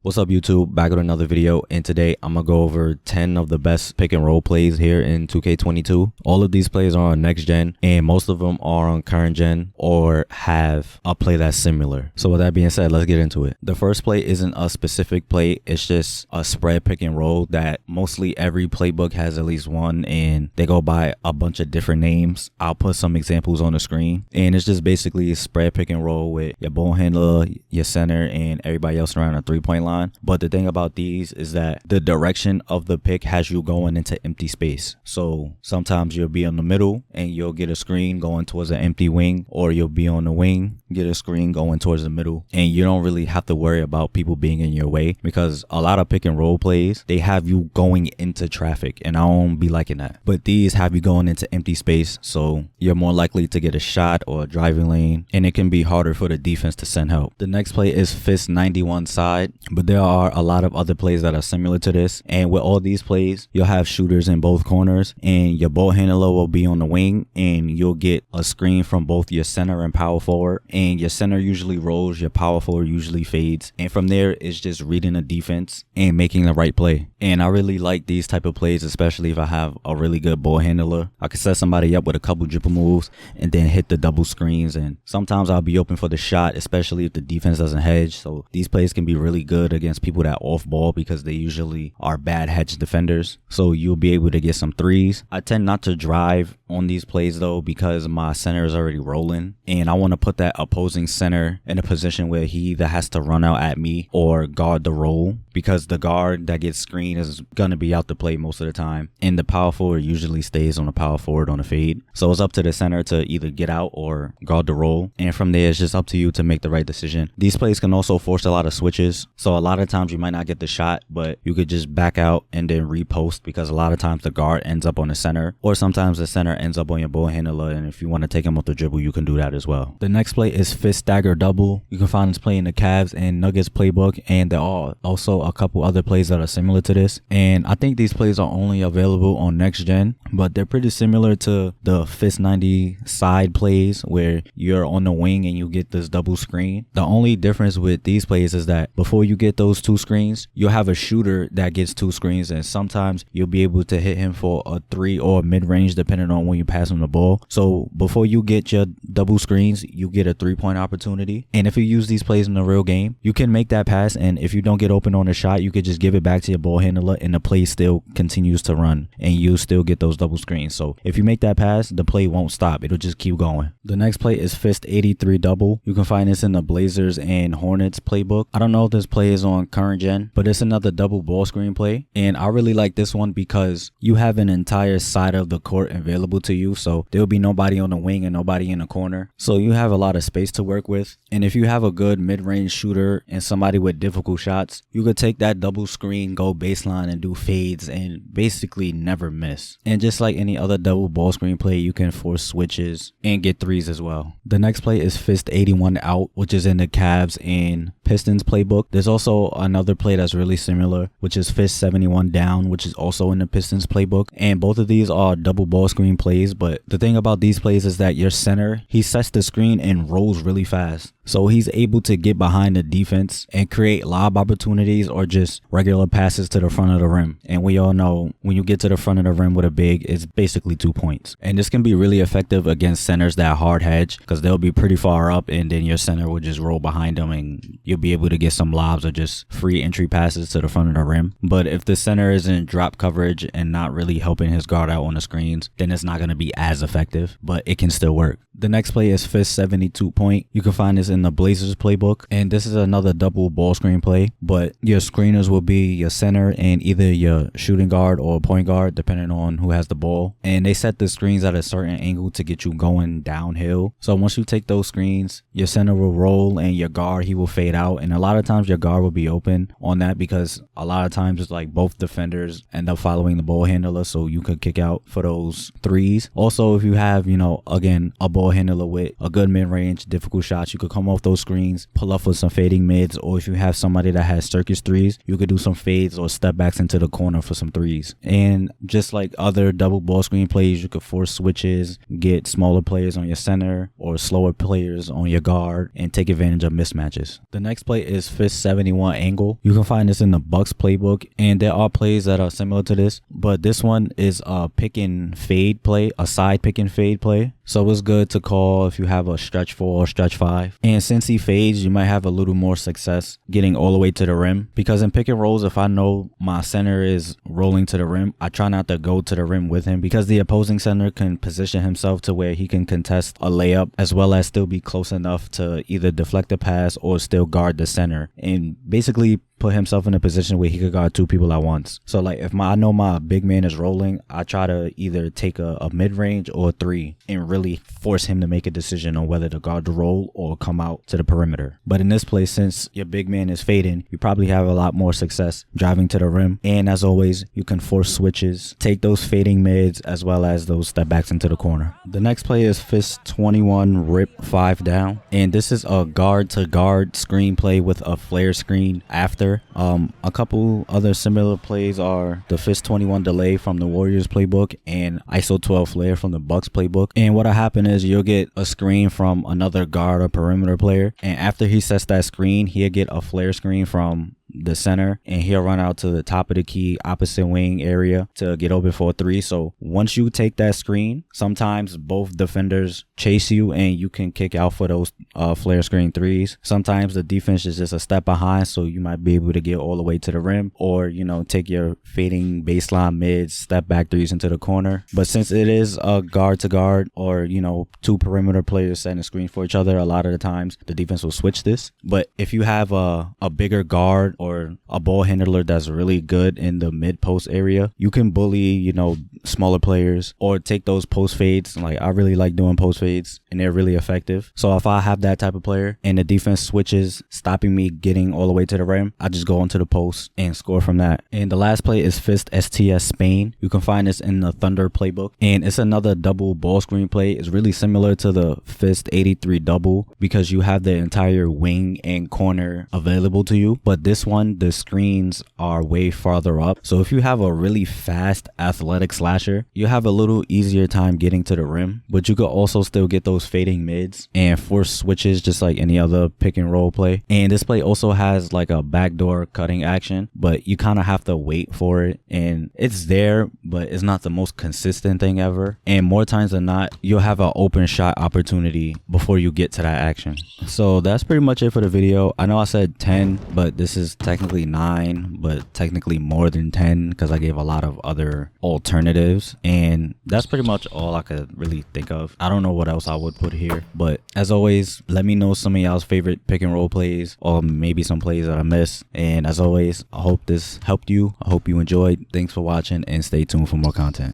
What's up YouTube, back with another video, and today I'm gonna go over 10 of the best pick and roll plays here in 2K22. All of these plays are on next gen and most of them are on current gen or have a play that's similar. So with that being said, let's get into it. The first play isn't a specific play, it's just a spread pick and roll that mostly every playbook has at least one, and they go by a bunch of different names. I'll put some examples on the screen, and it's just basically a spread pick and roll with your ball handler, your center, and everybody else around a 3-point line. But the thing about these is that the direction of the pick has you going into empty space. So sometimes you'll be in the middle and you'll get a screen going towards an empty wing, or you'll be on the wing, get a screen going towards the middle, and you don't really have to worry about people being in your way, because a lot of pick and roll plays, they have you going into traffic, and I don't be liking that. But these have you going into empty space, so you're more likely to get a shot or a driving lane, and it can be harder for the defense to send help. The next play is fist 91 side, but there are a lot of other plays that are similar to this, and with all these plays you'll have shooters in both corners, and your ball handler will be on the wing, and you'll get a screen from both your center and power forward, and your center usually rolls, your power forward usually fades, and from there it's just reading the defense and making the right play. And I really like these type of plays, especially if I have a really good ball handler. I can set somebody up with a couple dribble moves and then hit the double screens, and sometimes I'll be open for the shot, especially if the defense doesn't hedge. So these plays can be really good against people that off ball, because they usually are bad hedge defenders, so you'll be able to get some threes. I tend not to drive on these plays though, because my center is already rolling, and I want to put that opposing center in a position where he either has to run out at me or guard the roll, because the guard that gets screened is gonna be out to play most of the time, and the power forward usually stays on the power forward on the fade. So it's up to the center to either get out or guard the roll, and from there it's just up to you to make the right decision. These plays can also force a lot of switches, so a lot of times you might not get the shot, but you could just back out and then repost, because a lot of times the guard ends up on the center, or sometimes the center ends up on your ball handler, and if you want to take him off the dribble you can do that as well. The next play is fist stagger double. You can find this play in the Cavs and Nuggets playbook, and there are also a couple other plays that are similar to this, and I think these plays are only available on next gen, but they're pretty similar to the fist 90 side plays where you're on the wing and you get this double screen. The only difference with these plays is that before you get those two screens, you'll have a shooter that gets two screens, and sometimes you'll be able to hit him for a 3 or mid-range depending on when you pass him the ball. So before you get your double screens, you get a 3-point opportunity, and if you use these plays in the real game, you can make that pass, and if you don't get open on the shot, you could just give it back to your ball handler and the play still continues to run and you still get those double screens. So if you make that pass, the play won't stop, it'll just keep going. The next play is fist 83 double. You can find this in the Blazers and Hornets playbook. I don't know if this play is on current gen, but it's another double ball screen play, and I really like this one because you have an entire side of the court available to you, so there'll be nobody on the wing and nobody in the corner, so you have a lot of space to work with. And if you have a good mid-range shooter and somebody with difficult shots, you could take that double screen, go baseline, and do fades and basically never miss. And just like any other double ball screen play, you can force switches and get threes as well. The next play is fist 81 out, which is in the Cavs and Pistons playbook. There's also another play that's really similar, which is fist 71 down, which is also in the Pistons playbook, and both of these are double ball screen plays. But the thing about these plays is that your center, he sets the screen and rolls really fast, so he's able to get behind the defense and create lob opportunities or just regular passes to the front of the rim, and we all know when you get to the front of the rim with a big, it's basically 2 points. And this can be really effective against centers that hard hedge, because they'll be pretty far up and then your center will just roll behind them and you'll be able to get some lobs or just free entry passes to the front of the rim. But if the center isn't drop coverage and not really helping his guard out on the screens, then it's not going to be as effective, but it can still work. The next play is fist 72 point. You can find this in the Blazers playbook, and this is another double ball screen play, but your screeners will be your center and either your shooting guard or point guard depending on who has the ball, and they set the screens at a certain angle to get you going downhill. So once you take those screens, your center will roll and your guard, he will fade out, and a lot of times your guard will be open on that, because a lot of times it's like both defenders end up following the ball handler, so you could kick out for those 3 threes. Also, if you have, again, a ball handler with a good mid-range, difficult shots, you could come off those screens, pull up with some fading mids, or if you have somebody that has circus threes, you could do some fades or step backs into the corner for some threes. And just like other double ball screen plays, you could force switches, get smaller players on your center or slower players on your guard, and take advantage of mismatches. The next play is fist 71 angle. You can find this in the Bucks playbook, and there are plays that are similar to this, but this one is a pick and fade play, a side pick and fade play. So it's good to call if you have a stretch 4 or stretch 5. And since he fades, you might have a little more success getting all the way to the rim, because in pick and rolls, if I know my center is rolling to the rim, I try not to go to the rim with him, because the opposing center can position himself to where he can contest a layup as well as still be close enough to either deflect a pass or still guard the center, and basically put himself in a position where he could guard 2 people at once. So like if I know my big man is rolling, I try to either take a mid-range or a 3 and really force him to make a decision on whether to guard the roll or come out to the perimeter. But in this play, since your big man is fading, you probably have a lot more success driving to the rim. And as always, you can force switches, take those fading mids as well as those step backs into the corner. The next play is fist 21 rip 5 down. And this is a guard to guard screen play with a flare screen after. A couple other similar plays are the fist 21 delay from the Warriors playbook and ISO 12 flare from the Bucks playbook. And what'll happen is you'll get a screen from another guard or perimeter player, and after he sets that screen, he'll get a flare screen from the center, and he'll run out to the top of the key opposite wing area to get open for a 3. So once you take that screen, sometimes both defenders chase you and you can kick out for those flare screen 3s. Sometimes the defense is just a step behind, so you might be able to get all the way to the rim, or take your fading baseline mids, step back 3s into the corner. But since it is a guard to guard, or 2 perimeter players setting a screen for each other, a lot of the times the defense will switch this. But if you have a bigger guard or a ball handler that's really good in the mid post area, you can bully smaller players or take those post fades. Like I really like doing post fades, and they're really effective. So if I have that type of player and the defense switches, stopping me getting all the way to the rim, I just go into the post and score from that. And the last play is fist STS Spain. You can find this in the Thunder playbook, and it's another double ball screen play. It's really similar to the fist 83 double because you have the entire wing and corner available to you, but this one, the screens are way farther up. So if you have a really fast athletic slasher, you have a little easier time getting to the rim, but you could also still get those fading mids and force switches just like any other pick and roll play. And this play also has like a backdoor cutting action, but you kind of have to wait for it, and it's there, but it's not the most consistent thing ever. And more times than not, you'll have an open shot opportunity before you get to that action. So that's pretty much it for the video. I know I said 10, but this is technically 9, but technically more than 10 because I gave a lot of other alternatives, and that's pretty much all I could really think of. I don't know what else I would put here, but as always, let me know some of y'all's favorite pick and roll plays, or maybe some plays that I missed. And as always, I hope this helped you. I hope you enjoyed. Thanks for watching, and stay tuned for more content.